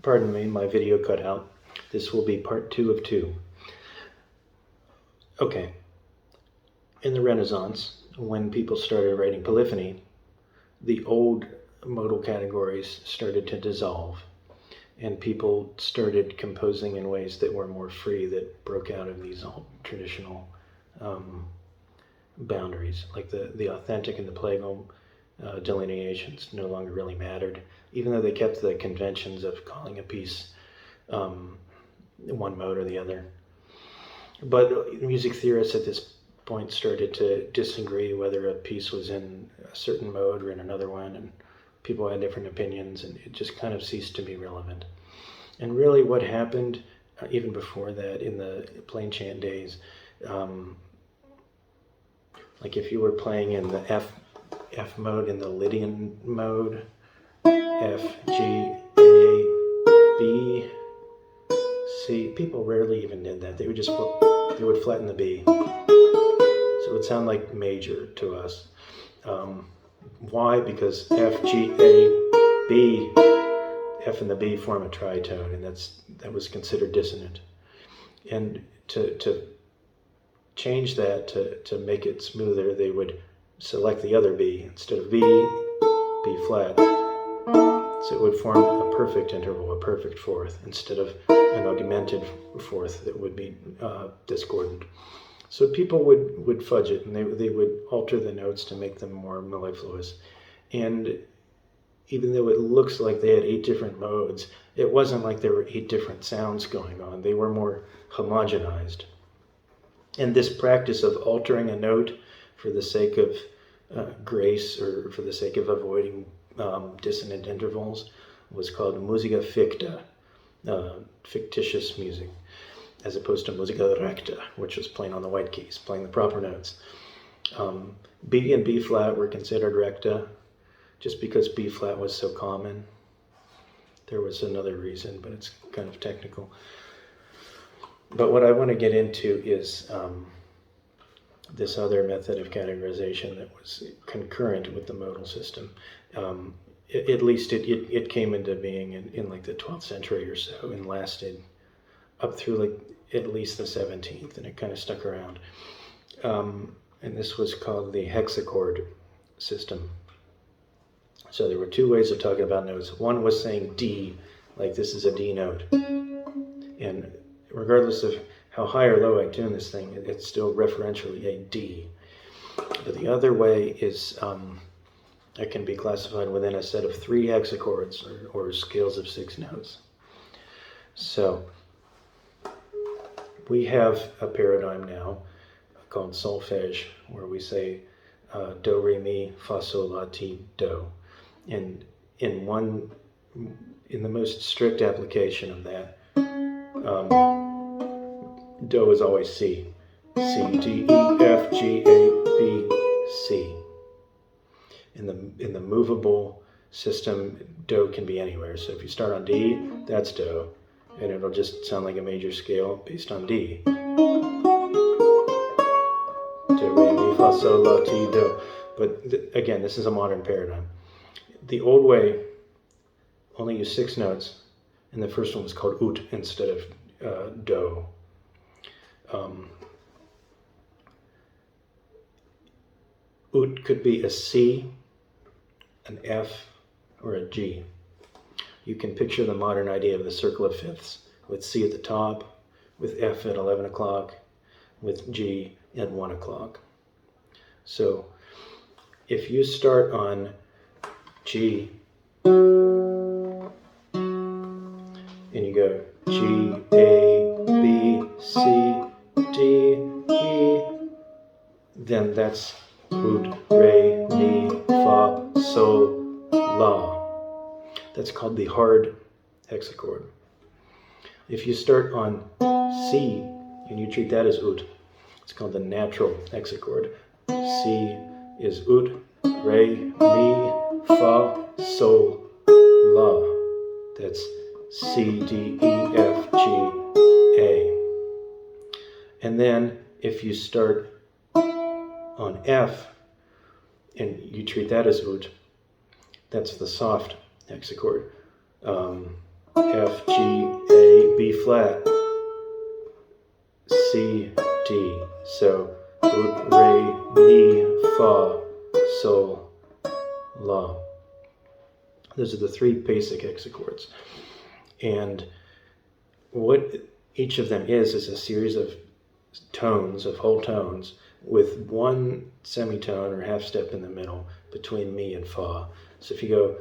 Pardon me, my video cut out. This will be part 2 of 2. Okay. In the Renaissance, when people started writing polyphony, the old modal categories started to dissolve, and people started composing in ways that were more free, that broke out of these old traditional boundaries. Like the authentic and the plagal delineations no longer really mattered, even though they kept the conventions of calling a piece one mode or the other. But music theorists at this point started to disagree whether a piece was in a certain mode or in another one, and people had different opinions, and it just kind of ceased to be relevant. And really what happened, even before that, in the plain chant days, like if you were playing in the F mode, in the Lydian mode, F, G, A, B, C, people rarely even did that. They would just they would flatten the B. So it would sound like major to us. Why? Because F, G, A, B, F and the B form a tritone, and that was considered dissonant. And to change that, to make it smoother, they would select the other B. Instead of B, B flat. So it would form a perfect interval, a perfect fourth, instead of an augmented fourth that would be discordant. So people would fudge it, and they would alter the notes to make them more mellifluous. And even though it looks like they had 8 different modes, it wasn't like there were 8 different sounds going on. They were more homogenized. And this practice of altering a note for the sake of grace, or for the sake of avoiding dissonant intervals, was called musica ficta, fictitious music, as opposed to musica recta, which was playing on the white keys, playing the proper notes. B and B flat were considered recta, just because B flat was so common. There was another reason, but it's kind of technical. But what I want to get into is this other method of categorization that was concurrent with the modal system. At least it came into being in like the 12th century or so, and lasted up through like at least the 17th, and it kind of stuck around. And this was called the Hexachord System. So there were 2 ways of talking about notes. One was saying D, like this is a D note. And regardless of how high or low I tune this thing, it's still referentially a D. But the other way is, it can be classified within a set of 3 hexachords, or scales of 6 notes. So we have a paradigm now called solfege, where we say do, re, mi, fa, sol, la, ti, do. And in the most strict application of that, do is always C. C, D, E, F, G, A, B, C. In the movable system, do can be anywhere. So if you start on D, that's do, and it'll just sound like a major scale based on D. Do, re, mi, fa, sol, la, ti, do. But again, this is a modern paradigm. The old way only used 6 notes, and the first one was called ut instead of do. Ut could be a C, an F, or a G. You can picture the modern idea of the circle of fifths, with C at the top, with F at 11 o'clock, with G at 1 o'clock. So if you start on G, and you go G, A, B, C, D, E, then that's ut, re, mi, fa, sol, la. That's called the hard hexachord. If you start on C and you treat that as ut, it's called the natural hexachord. C is ut, re, mi, fa, sol, la. That's C, D, E, F, G, A. And then if you start on F and you treat that as ut, that's the soft hexachord. F, G, A, B flat, C, D. So ut, re, mi, fa, sol, la. Those are the three basic hexachords. And what each of them is a series of tones, of whole tones, with one semitone or half step in the middle between mi and fa. So if you go,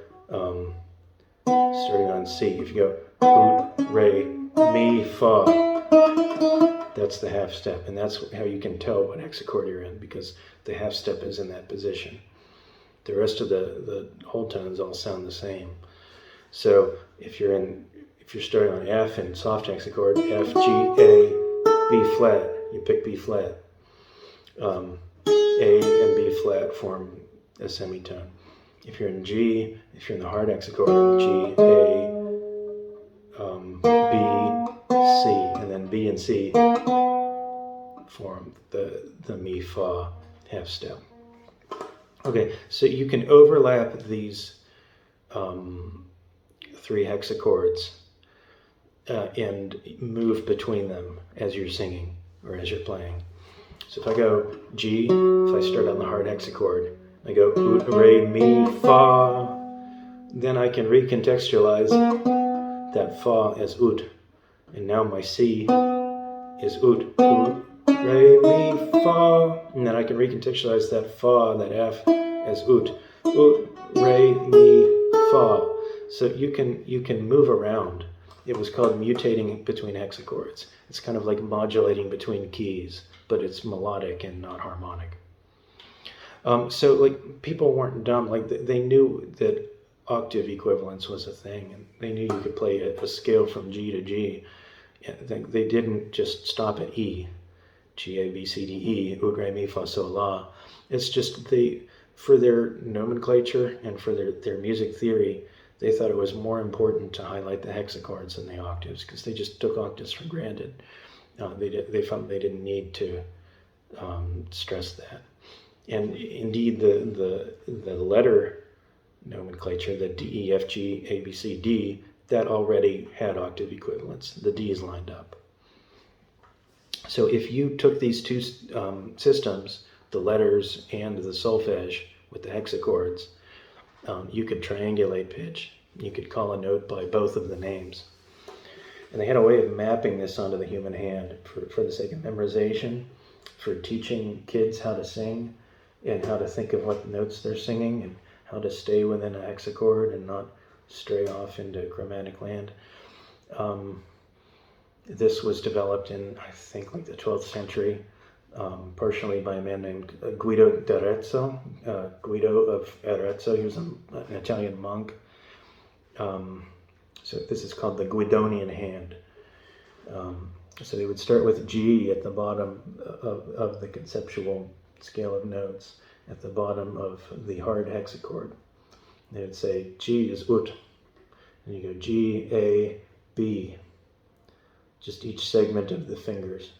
starting on C, if you go ut, re, mi, fa, that's the half step. And that's how you can tell what hexachord you're in, because the half step is in that position. The rest of the whole tones all sound the same. So if you're starting on F in soft hexachord, F, G, A, B flat, you pick B flat. A and B flat form a semitone. If you're in G, if you're in the hard hexachord, G, A, B, C, and then B and C form the mi, fa half step. Okay, so you can overlap these three hexachords and move between them as you're singing or as you're playing. So if I go G, if I start on the hard hexachord, I go ut, re, mi, fa, then I can recontextualize that fa as ut. And now my C is ut, re, mi, fa, and then I can recontextualize that fa, that F, as ut, re, mi, fa. So you can move around. It was called mutating between hexachords. It's kind of like modulating between keys, but it's melodic and not harmonic. So like people weren't dumb. Like they knew that octave equivalence was a thing, and they knew you could play a scale from G to G. They didn't just stop at E, G, A, B, C, D, E, ut, re, mi, fa, sol, la. It's just for their nomenclature and for their music theory, they thought it was more important to highlight the hexachords than the octaves, because they just took octaves for granted. They felt they didn't need to stress that. And indeed, the letter nomenclature, the D, E, F, G, A, B, C, D, that already had octave equivalents. The D's lined up. So if you took these two systems, the letters and the solfege with the hexachords, you could triangulate pitch. You could call a note by both of the names. And they had a way of mapping this onto the human hand for the sake of memorization, for teaching kids how to sing and how to think of what notes they're singing and how to stay within a hexachord and not stray off into chromatic land. This was developed in, I think, like the 12th century, partially by a man named Guido d'Arezzo. Guido of Arezzo, he was an Italian monk. So this is called the Gwedonian Hand. So they would start with G at the bottom of the conceptual scale of notes, at the bottom of the hard hexachord. They would say G is ut, and you go G, A, B, just each segment of the fingers.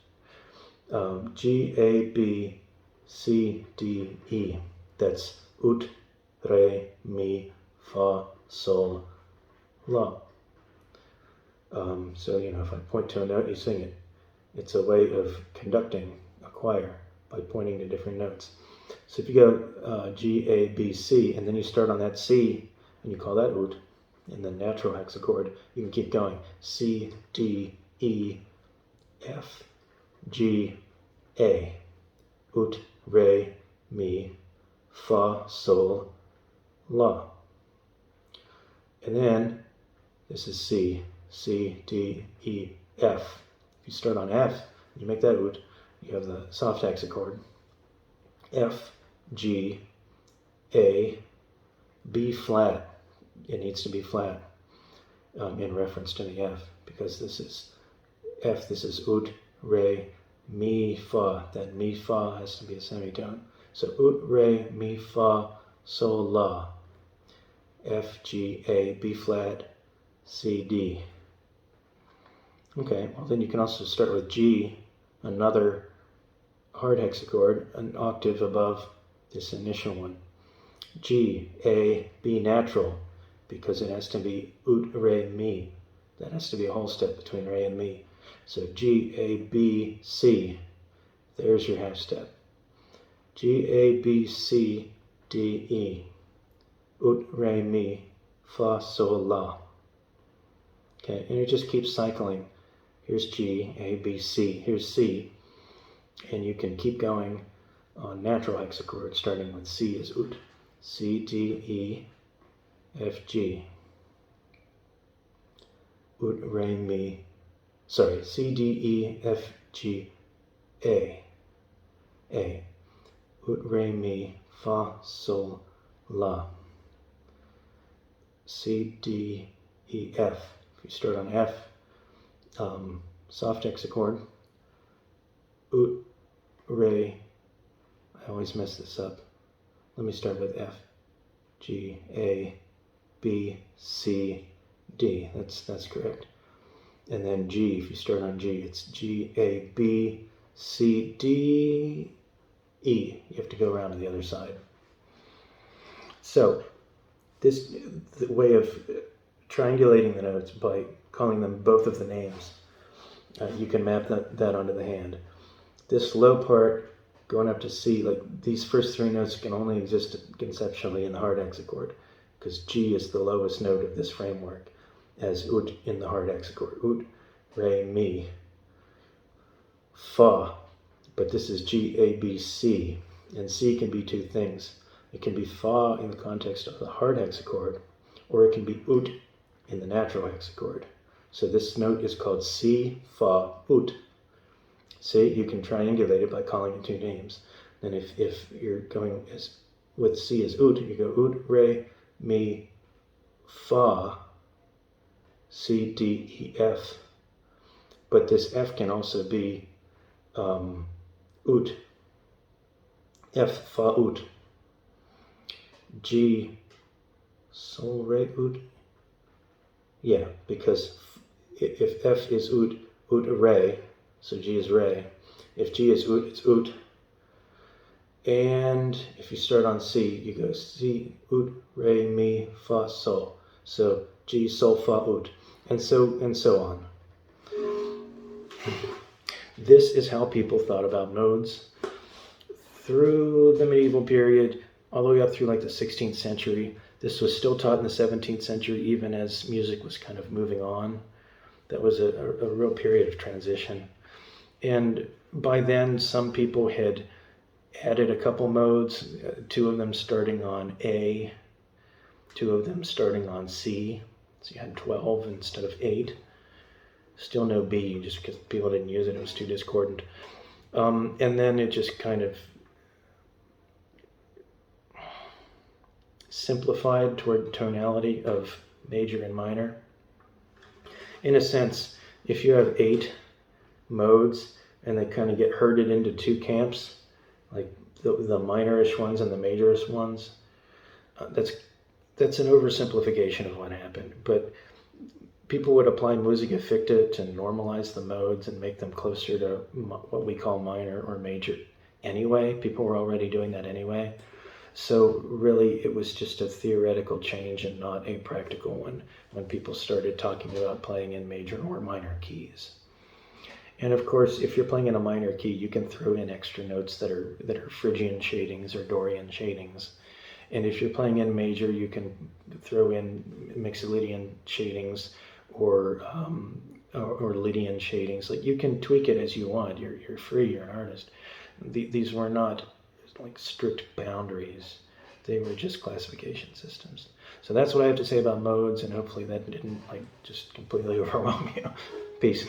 G, A, B, C, D, E. That's ut, re, mi, fa, sol, la. So, if I point to a note, you sing it. It's a way of conducting a choir by pointing to different notes. So if you go G, A, B, C, and then you start on that C, and you call that ut, in the natural hexachord, you can keep going. C, D, E, F, G, A. Ut, re, mi, fa, sol, la. And then this is C, C, D, E, F. If you start on F, you make that ut, you have the soft hexachord. F, G, A, B flat. It needs to be flat in reference to the F, because this is F, this is ut, re, mi, fa. That mi, fa has to be a semitone. So ut, re, mi, fa, sol, la. F, G, A, B flat, C, D. Okay, well then you can also start with G, another hard hexachord, an octave above this initial one. G, A, B natural, because it has to be ut, re, mi. That has to be a whole step between re and mi. So G, A, B, C. There's your half step. G, A, B, C, D, E. Ut, re, mi, fa, sol, la. Okay, and it just keeps cycling. Here's G, A, B, C. Here's C. And you can keep going on natural hexachords, starting with C is ut. C, D, E, F, G. Ut, re, mi. Sorry, C, D, E, F, G, A. A. Ut, re, mi, fa, sol, la. C, D, E, F. If you start on F, soft hexachord. Ut, re, I always mess this up. Let me start with F. G, A, B, C, D. That's correct. And then G, if you start on G, it's G, A, B, C, D, E. You have to go around to the other side. So the way of triangulating the notes by calling them both of the names, you can map that onto the hand. This low part going up to C, like these first three notes can only exist conceptually in the hard hexachord, because G is the lowest note of this framework, as ut in the hard hexachord. Ut, re, mi, fa. But this is G, A, B, C. And C can be two things. It can be fa in the context of the hard hexachord, or it can be ut in the natural hexachord. So this note is called C, fa, ut. See, you can triangulate it by calling it two names. Then if you're going with C as ut, you go ut, re, mi, fa, C, D, E, F. But this F can also be ut. F, fa, ut. G, sol, re, ut. Yeah, because if F is ut, re, so G is re. If G is ut, it's ut. And if you start on C, you go C, ut, re, mi, fa, sol. So G, sol, fa, ut. And so on. This is how people thought about modes through the medieval period, all the way up through like the 16th century. This was still taught in the 17th century, even as music was kind of moving on. That was a real period of transition. And by then, some people had added a couple modes, two of them starting on A, two of them starting on C. So you had 12 instead of 8. Still no B, just because people didn't use it. It was too discordant. And then it just kind of simplified toward tonality of major and minor. In a sense, if you have 8 modes and they kind of get herded into two camps, like the minorish ones and the majorish ones, that's an oversimplification of what happened. But people would apply musica ficta to normalize the modes and make them closer to what we call minor or major anyway. People were already doing that anyway. So really, it was just a theoretical change and not a practical one when people started talking about playing in major or minor keys. And of course, if you're playing in a minor key, you can throw in extra notes that are Phrygian shadings or Dorian shadings. And if you're playing in major, you can throw in Mixolydian shadings or Lydian shadings. Like, you can tweak it as you want. You're free. You're an artist. These were not like strict boundaries. They were just classification systems. So that's what I have to say about modes, and hopefully that didn't like just completely overwhelm you. Peace.